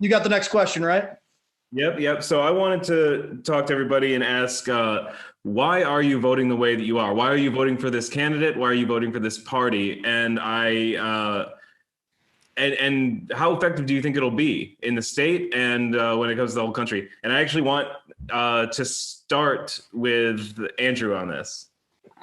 you got the next question, right? Yep. So I wanted to talk to everybody and ask, why are you voting the way that you are? Why are you voting for this candidate? Why are you voting for this party? And and how effective do you think it'll be in the state and when it comes to the whole country? And I actually want to start with Andrew on this.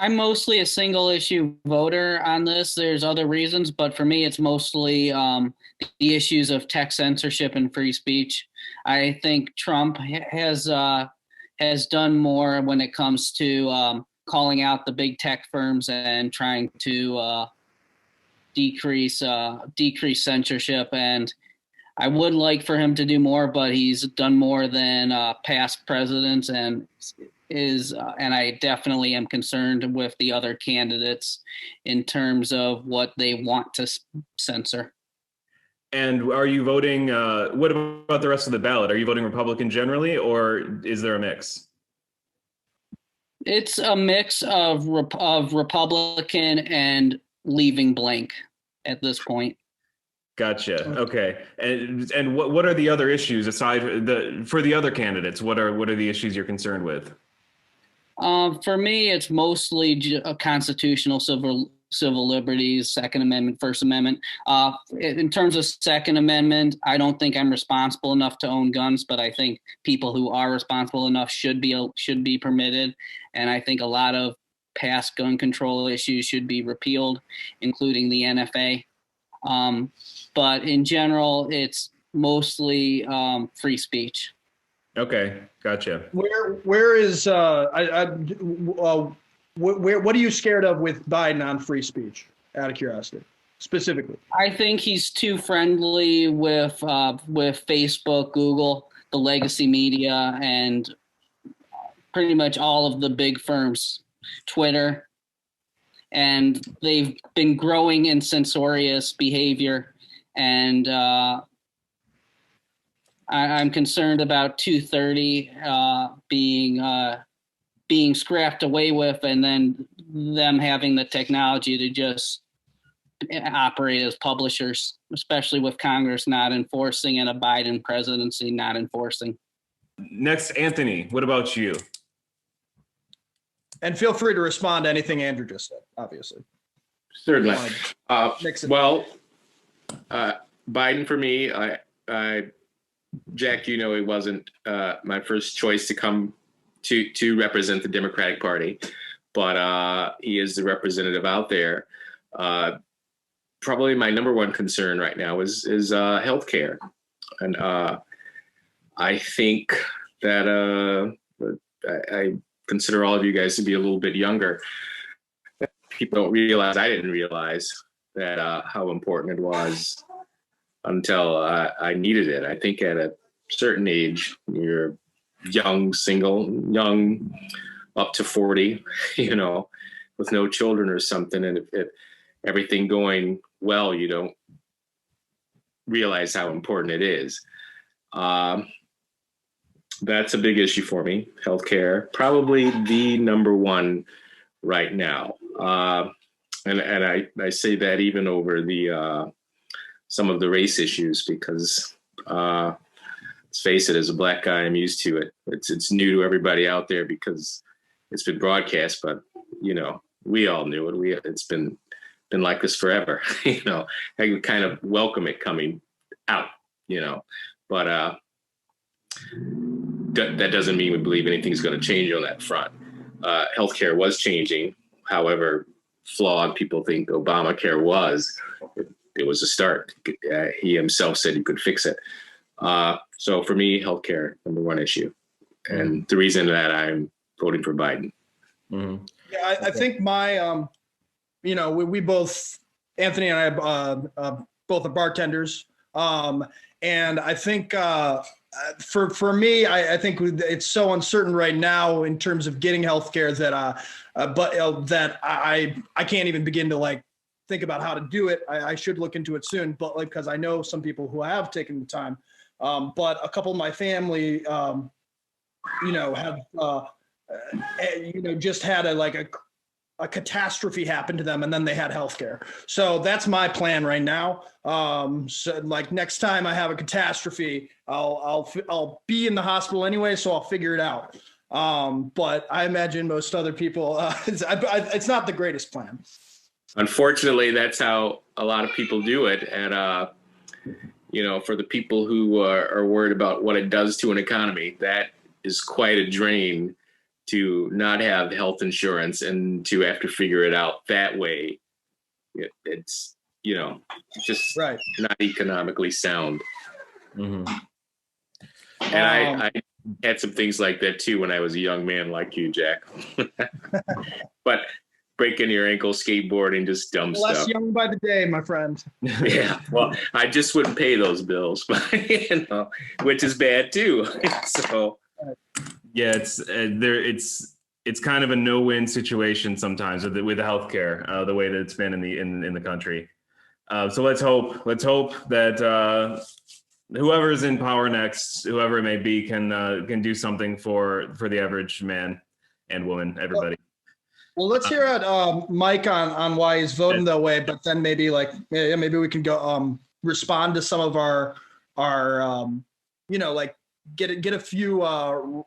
I'm mostly a single issue voter on this. There's other reasons, but for me, it's mostly the issues of tech censorship and free speech. I think Trump has done more when it comes to calling out the big tech firms and trying to decrease censorship. And I would like for him to do more, but he's done more than past presidents, and I definitely am concerned with the other candidates in terms of what they want to censor. And are you voting, what about the rest of the ballot? Are you voting Republican generally, or is there a mix? It's a mix of Republican and leaving blank at this point. Gotcha. Okay. And what are the other issues aside for the other candidates? What are the issues you're concerned with? For me, it's mostly constitutional civil liberties, Second Amendment, First Amendment. In terms of Second Amendment, I don't think I'm responsible enough to own guns, but I think people who are responsible enough should be permitted. And I think a lot of past gun control issues should be repealed, including the NFA. But in general, it's mostly free speech. Okay, gotcha. Where is what are you scared of with Biden on free speech? Out of curiosity, specifically. I think he's too friendly with Facebook, Google, the legacy media, and pretty much all of the big firms, Twitter, and they've been growing in censorious behavior, and I'm concerned about 230 being scrapped away with, and then them having the technology to just operate as publishers, especially with Congress not enforcing and a Biden presidency not enforcing. Next, Anthony, what about you? And feel free to respond to anything Andrew just said, obviously. Certainly. Biden for me, Jack, it wasn't my first choice to come to represent the Democratic Party, but he is the representative out there. Probably my number one concern right now is healthcare, and I think that I consider all of you guys to be a little bit younger. People don't realize, I didn't realize that how important it was until I needed it. I think at a certain age, you're young, single, young, up to 40, with no children or something, and if everything going well, you don't realize how important it is. That's a big issue for me. Healthcare, probably the number one right now. And I say that even over the some of the race issues, because let's face it, as a Black guy, I'm used to it. It's new to everybody out there because it's been broadcast, but we all knew it. It's been like this forever. I kind of welcome it coming out. But that doesn't mean we believe anything's going to change on that front. Healthcare was changing, however flawed people think Obamacare was. It was a start. He himself said he could fix it. So for me, healthcare, number one issue, and the reason that I'm voting for Biden. Mm-hmm. Yeah, I think my, we both, Anthony and I, both are bartenders, and I think for me, I think it's so uncertain right now in terms of getting healthcare that, that I can't even begin to think about how to do it. I should look into it soon, but because I know some people who have taken the time, but a couple of my family, have, just had a a catastrophe happened to them and then they had healthcare. So that's my plan right now. So like next time I have a catastrophe, I'll be in the hospital anyway, so I'll figure it out. But I imagine most other people, it's not the greatest plan. Unfortunately, that's how a lot of people do it. And, for the people who are worried about what it does to an economy, that is quite a drain to not have health insurance and to have to figure it out that way. It's just right. Not economically sound. Mm-hmm. And I had some things like that too when I was a young man like you, Jack. But breaking your ankle, skateboarding, just dumb Less stuff. young by the day, my friend. Yeah, well, I just wouldn't pay those bills, which is bad too. So yeah, it's kind of a no-win situation sometimes with the healthcare, the way that it's been in the country. So let's hope that whoever's in power next, whoever it may be, can do something for the average man and woman, everybody. Well, let's hear it, Mike, on why he's voting that way. But then maybe we can go respond to some of our get a few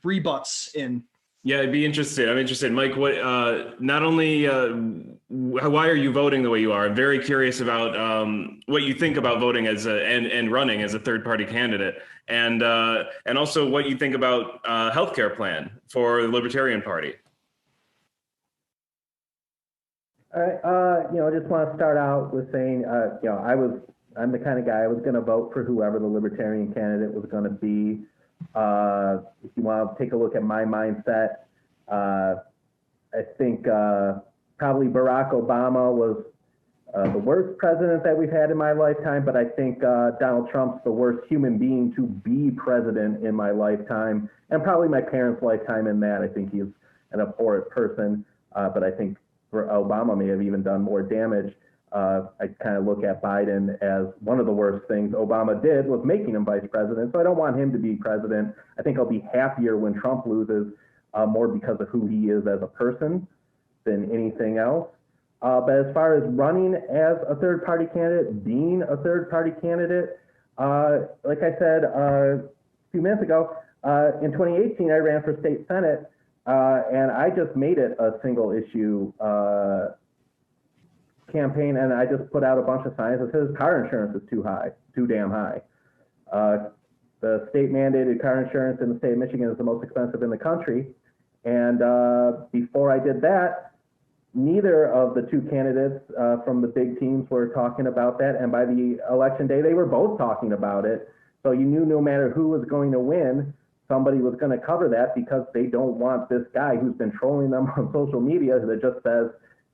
rebuts in. Yeah, I'd be interested. I'm interested, Mike. What? Not only why are you voting the way you are? I'm very curious about what you think about voting and running as a third-party candidate, and also what you think about healthcare plan for the Libertarian Party. All right. I just want to start out with saying, I'm the kind of guy I was going to vote for whoever the Libertarian candidate was going to be. If you want to take a look at my mindset, I think probably Barack Obama was the worst president that we've had in my lifetime, but I think Donald Trump's the worst human being to be president in my lifetime, and probably my parents' lifetime in that. I think he's an abhorrent person, but I think Obama may have even done more damage. I kind of look at Biden as one of the worst things Obama did was making him vice president. So I don't want him to be president. I think I'll be happier when Trump loses, more because of who he is as a person than anything else. But as far as running as a third-party candidate, being a third-party candidate, like I said a few minutes ago, in 2018, I ran for state senate, and I just made it a single issue campaign, and I just put out a bunch of signs that says car insurance is too damn high. The state mandated car insurance in the state of Michigan is the most expensive in the country. And before I did that, neither of the two candidates from the big teams were talking about that. And by the election day, they were both talking about it. So you knew no matter who was going to win, somebody was going to cover that, because they don't want this guy who's been trolling them on social media that just says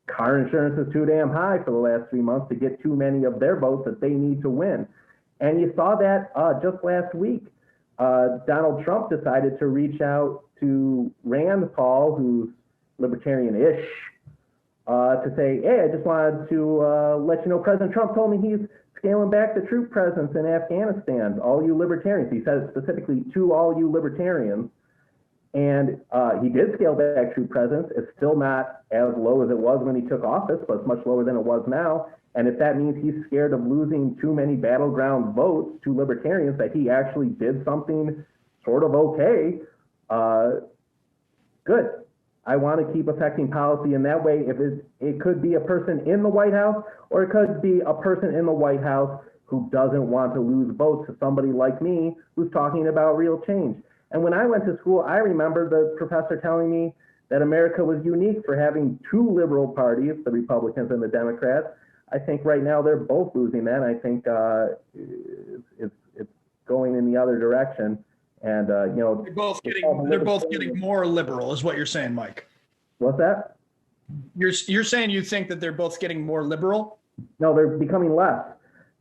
car insurance is too damn high for the last 3 months to get too many of their votes that they need to win. And you saw that just last week. Donald Trump decided to reach out to Rand Paul, who's libertarian-ish, to say, hey, I just wanted to let you know President Trump told me he's scaling back the troop presence in Afghanistan, all you libertarians. He said it specifically to all you libertarians. And he did scale back troop presence. It's still not as low as it was when he took office, but it's much lower than it was now. And if that means he's scared of losing too many battleground votes to libertarians, that he actually did something sort of okay, good. I want to keep affecting policy in that way. If it could be a person in the White House, or it could be a person in the White House who doesn't want to lose votes to somebody like me who's talking about real change. And when I went to school, I remember the professor telling me that America was unique for having two liberal parties, the Republicans and the Democrats. I think right now they're both losing that. I think it's going in the other direction. And they're both getting more liberal, is what you're saying, Mike. What's that? You're saying you think that they're both getting more liberal? No, they're becoming less.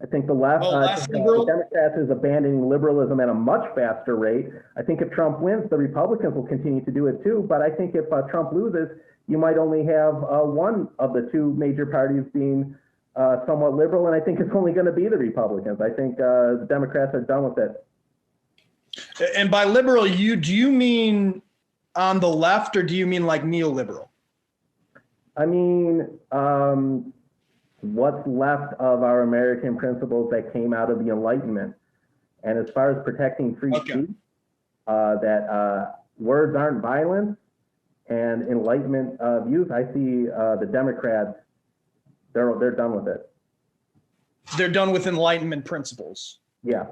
I think the left, the Democrats is abandoning liberalism at a much faster rate. I think if Trump wins, the Republicans will continue to do it too. But I think if Trump loses, you might only have one of the two major parties being somewhat liberal. And I think it's only going to be the Republicans. I think the Democrats are done with it. And by liberal, do you mean on the left, or do you mean like neoliberal? I mean, what's left of our American principles that came out of the Enlightenment. And as far as protecting free speech, that words aren't violence and Enlightenment views, I see the Democrats, they're done with it. They're done with Enlightenment principles. Yeah.